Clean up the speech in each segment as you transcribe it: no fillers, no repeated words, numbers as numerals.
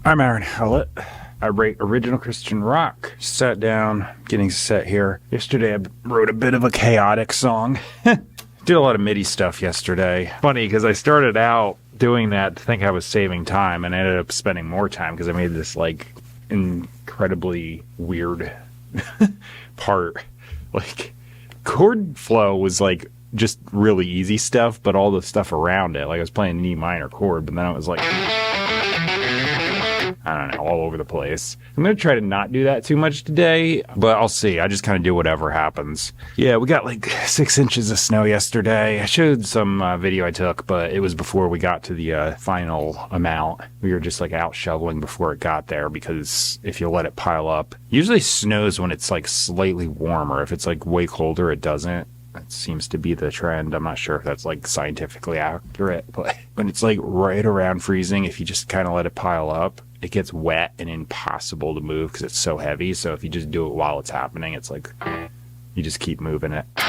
I'm Aaron Hallett. I rate original Christian rock. Sat down, getting set here. Yesterday I wrote a bit of a chaotic song. Did a lot of MIDI stuff yesterday. Funny, because I started out doing that to think I was saving time, and I ended up spending more time because I made this, like, incredibly weird part. Like, chord flow was, like, just really easy stuff, but all the stuff around it, like I was playing an E minor chord, but then it was like, I don't know, all over the place. I'm going to try to not do that too much today, but I'll see. I just kind of do whatever happens. Yeah, we got like 6 inches of snow yesterday. I showed some video I took, but it was before we got to the final amount. We were just like out shoveling before it got there because if you let it pile up, usually snows when it's like slightly warmer. If it's like way colder, it doesn't. That seems to be the trend. I'm not sure if that's like scientifically accurate, but when it's like right around freezing, if you just kind of let it pile up, it gets wet and impossible to move because it's so heavy. So if you just do it while it's happening, it's like you just keep moving it. I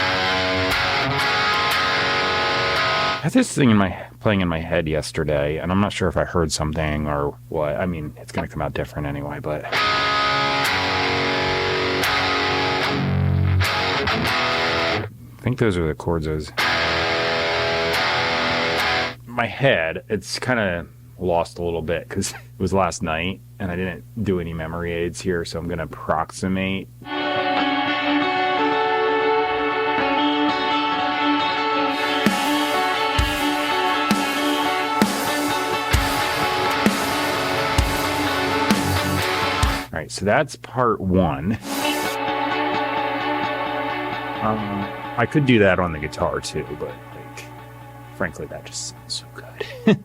had this thing playing in my head yesterday, and I'm not sure if I heard something or what. I mean, it's going to come out different anyway, but I think those are the chords. My head, it's kind of lost a little bit because it was last night and I didn't do any memory aids here, so I'm going to approximate. All right, so that's part one. I could do that on the guitar too, but like, frankly, that just sounds so good.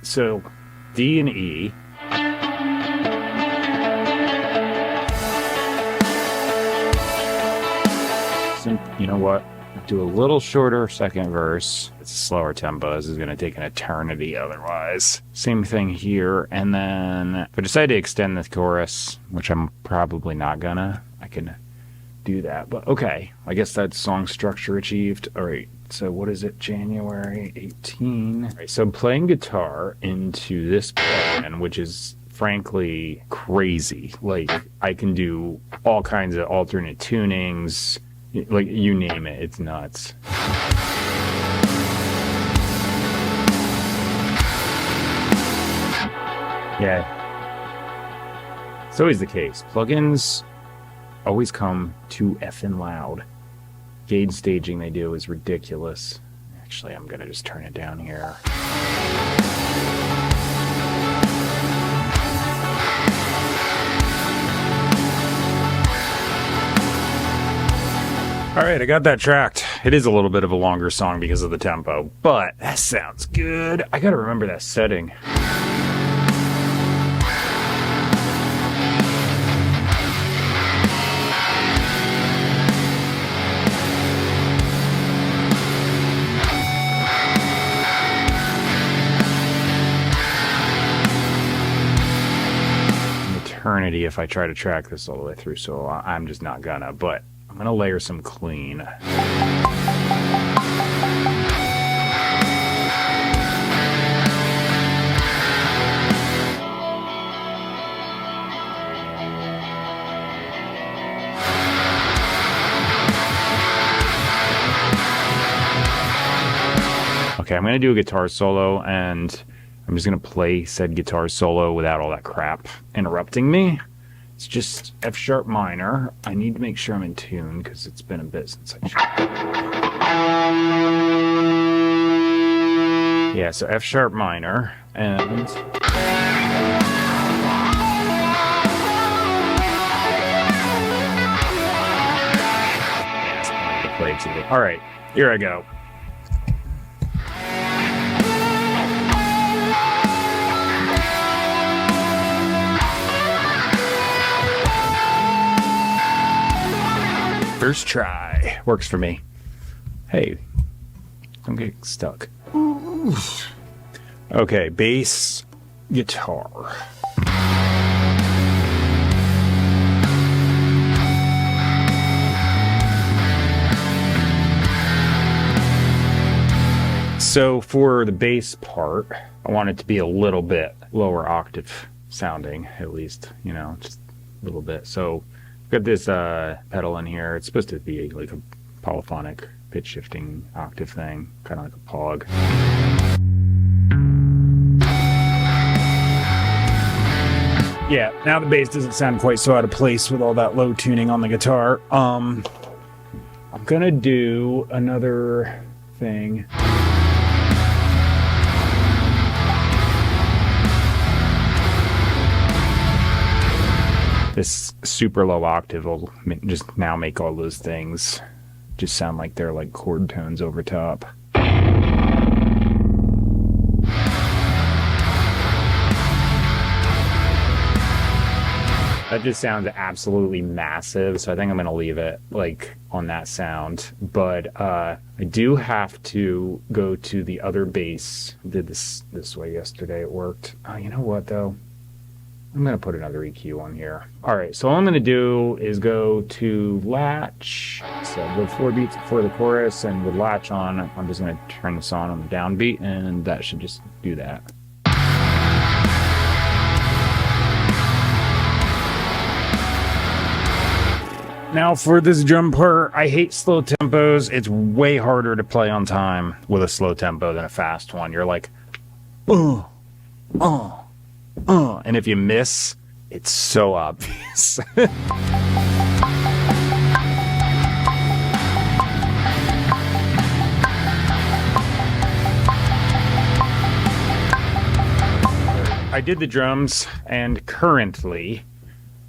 So, D and E. So, you know what? Do a little shorter second verse. It's a slower tempo. This is going to take an eternity otherwise. Same thing here. And then if I decide to extend the chorus, which I'm probably not gonna, I can do that. But okay, I guess that's song structure achieved. All right. So what is it? January 18. All right, so I'm playing guitar into this plan, which is frankly crazy. Like, I can do all kinds of alternate tunings. Like, you name it, it's nuts. Yeah. It's always the case. Plugins always come too effing loud. Gauge staging they do is ridiculous. Actually, I'm gonna just turn it down here. All right, I got that tracked. It is a little bit of a longer song because of the tempo, but that sounds good. I gotta remember that setting. Eternity if I try to track this all the way through, so I'm just not gonna, but I'm gonna layer some clean. Okay, I'm gonna do a guitar solo, and I'm just going to play said guitar solo without all that crap interrupting me. It's just F sharp minor. I need to make sure I'm in tune because it's been a bit since I checked. Yeah, so F sharp minor and all right, here I go. First try. Works for me. Hey, I'm getting stuck. Okay, bass, guitar. So for the bass part, I want it to be a little bit lower octave sounding, at least, you know, just a little bit. So I've got this pedal in here. It's supposed to be like a polyphonic pitch shifting octave thing, kind of like a Pog. Yeah, now the bass doesn't sound quite so out of place with all that low tuning on the guitar. I'm gonna do another thing. This super low octave will just now make all those things just sound like they're like chord tones over top. That just sounds absolutely massive, so I think I'm going to leave it like on that sound. But I do have to go to the other bass. I did this way yesterday. It worked. You know what, though? I'm going to put another EQ on here. All right, so all I'm going to do is go to latch. So with 4 beats before the chorus, and with latch on, I'm just going to turn this on the downbeat, and that should just do that. Now for this drum part, I hate slow tempos. It's way harder to play on time with a slow tempo than a fast one. You're like, and if you miss, it's so obvious. I did the drums, and currently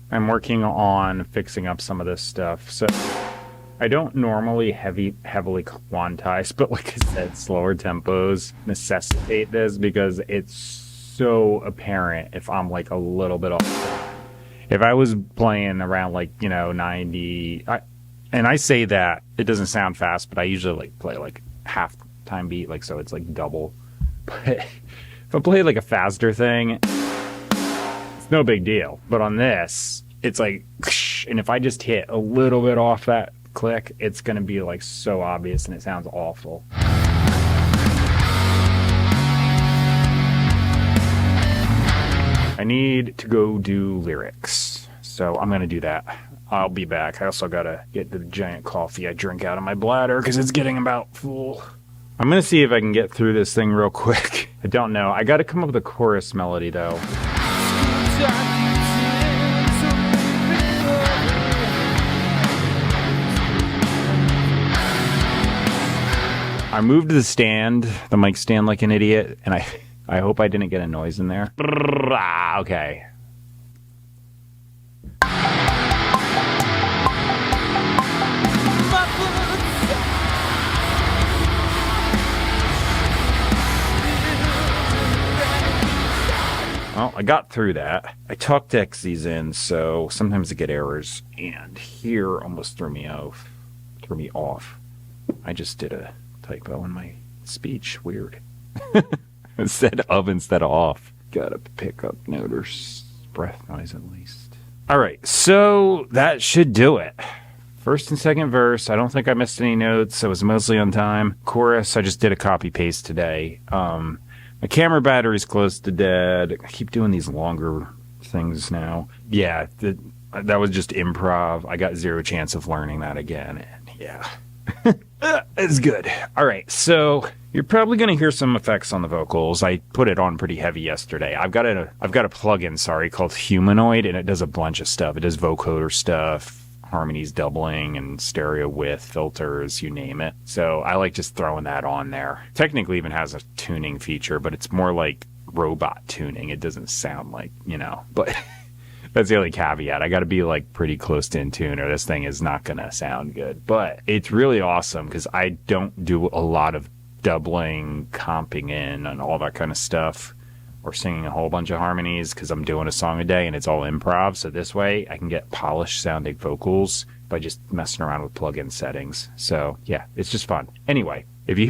I'm working on fixing up some of this stuff. So I don't normally heavily quantize, but like I said, slower tempos necessitate this because it's so apparent if I'm like a little bit off. If I was playing around like, you know, 90, and I say that it doesn't sound fast, but I usually like play like half time beat, like so it's like double. But if I play like a faster thing, it's no big deal. But on this, it's like, and if I just hit a little bit off that click, it's gonna be like so obvious and it sounds awful. I need to go do lyrics, so I'm gonna do that. I'll be back. I also gotta get the giant coffee I drink out of my bladder because it's getting about full. I'm gonna see if I can get through this thing real quick. I don't know. I gotta come up with a chorus melody though. I moved the stand, the mic stand, like an idiot, and I hope I didn't get a noise in there. Okay. Well, I got through that. I tucked X's in, so sometimes I get errors, and here almost threw me off. I just did a typo in my speech. Weird. Instead of off. Got a pickup note or breath noise at least. All right, so that should do it. First and second verse, I don't think I missed any notes. I was mostly on time. Chorus, I just did a copy paste today. My camera battery's close to dead. I keep doing these longer things now. Yeah, that was just improv. I got zero chance of learning that again. And yeah, it's good. All right, so you're probably going to hear some effects on the vocals. I put it on pretty heavy yesterday. I've got a plugin, called Humanoid, and it does a bunch of stuff. It does vocoder stuff, harmonies doubling, and stereo width, filters, you name it. So I like just throwing that on there. Technically even has a tuning feature, but it's more like robot tuning. It doesn't sound like, you know, but that's the only caveat. I got to be like pretty close to in tune or this thing is not going to sound good. But it's really awesome because I don't do a lot of doubling, comping in, and all that kind of stuff, or singing a whole bunch of harmonies because I'm doing a song a day and it's all improv. So this way I can get polished sounding vocals by just messing around with plugin settings. So yeah, it's just fun. Anyway, if you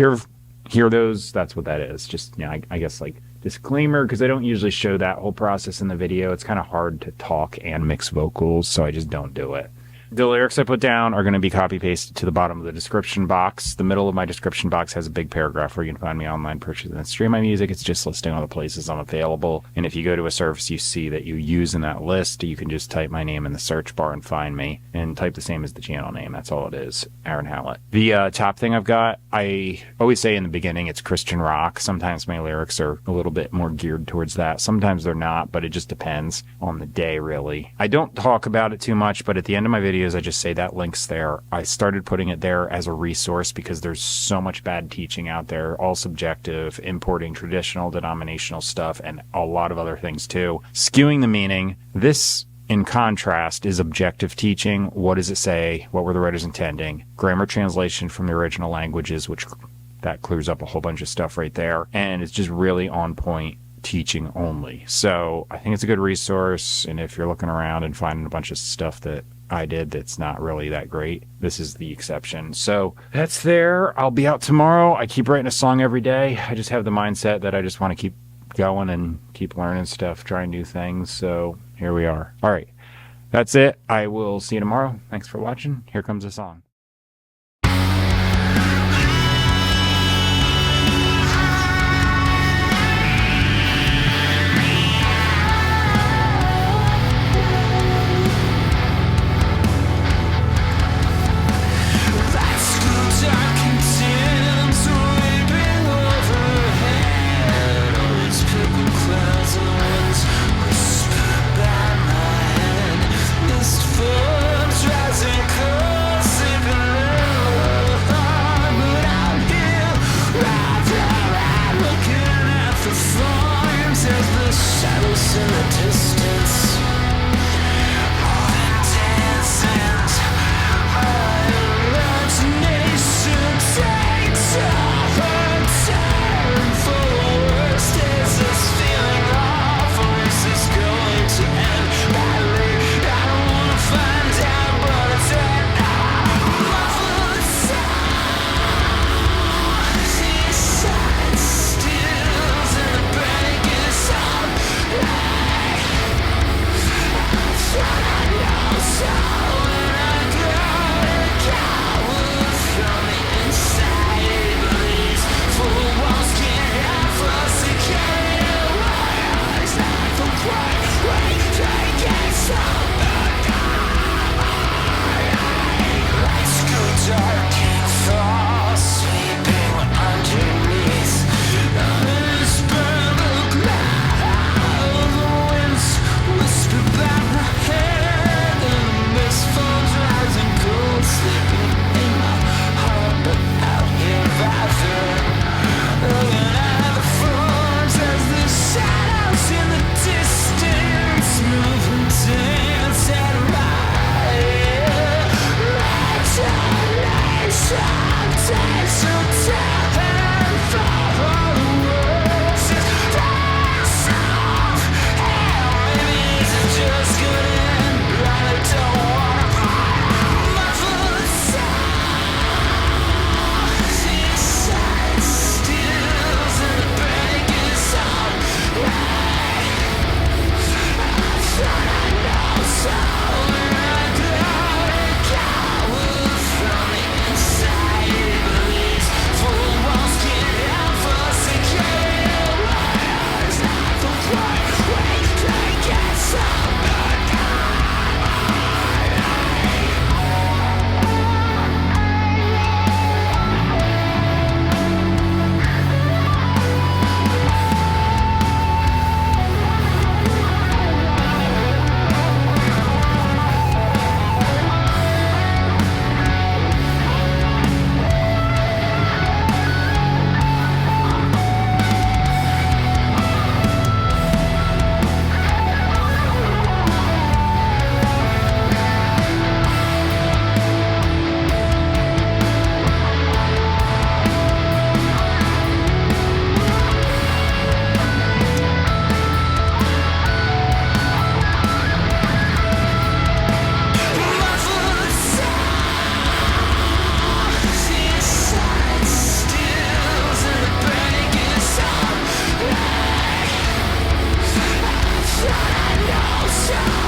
hear those, that's what that is. Just, you know, I guess like disclaimer, because I don't usually show that whole process in the video. It's kind of hard to talk and mix vocals, so I just don't do it. The lyrics I put down are going to be copy pasted to the bottom of the description box. The middle of my description box has a big paragraph where you can find me online, purchase and stream my music. It's just listing all the places I'm available. And if you go to a service you see that you use in that list, you can just type my name in the search bar and find me, and type the same as the channel name. That's all it is, Aaron Hallett. The top thing I've got, I always say in the beginning it's Christian rock. Sometimes my lyrics are a little bit more geared towards that. Sometimes they're not, but it just depends on the day, really. I don't talk about it too much, but at the end of my videos I just say that link's there. I started putting it there as a resource because there's so much bad teaching out there, all subjective, importing traditional denominational stuff and a lot of other things too, skewing the meaning. This, in contrast, is objective teaching. What does it say? What were the writers intending? Grammar translation from the original languages, which that clears up a whole bunch of stuff right there. And it's just really on point teaching only. So I think it's a good resource. And if you're looking around and finding a bunch of stuff that I did that's not really that great, this is the exception. So that's there. I'll be out tomorrow. I keep writing a song every day. I just have the mindset that I just want to keep going and keep learning stuff, trying new things. So here we are. All right. That's it. I will see you tomorrow. Thanks for watching. Here comes the song. Show